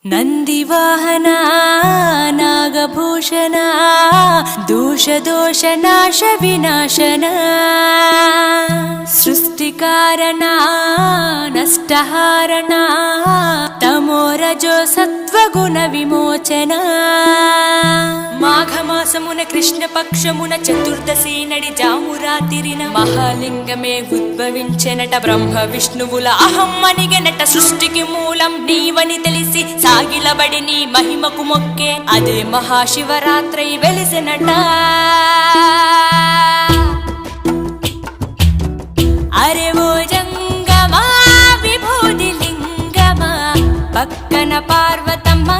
ನಂದಿವಾಹನ ನಾಗಭೂಷಣ ದೋಷ ದೋಷ ನಾಶ ವಿನಾಶನ ಸೃಷ್ಟಿಕಾರಣ ನಷ್ಟಹಾರಣ తమోరజో సత్వగుణ విమోచన మాఘమాసమున కృష్ణ పక్షమున చతుర్దశి నడి జామురాతిరిన మహాలింగమే ఉద్భవించెనట బ్రహ్మ విష్ణువుల అహం అనిగెనట సృష్టికి మూలం నీవని తెలిసి సాగిలబడి నీ మహిమకు మొక్కే అదే మహాశివరాత్రి వెలిసెనట అరే ఓ జంగమా విభూది లింగమా పక్కన పార్వతమ్మ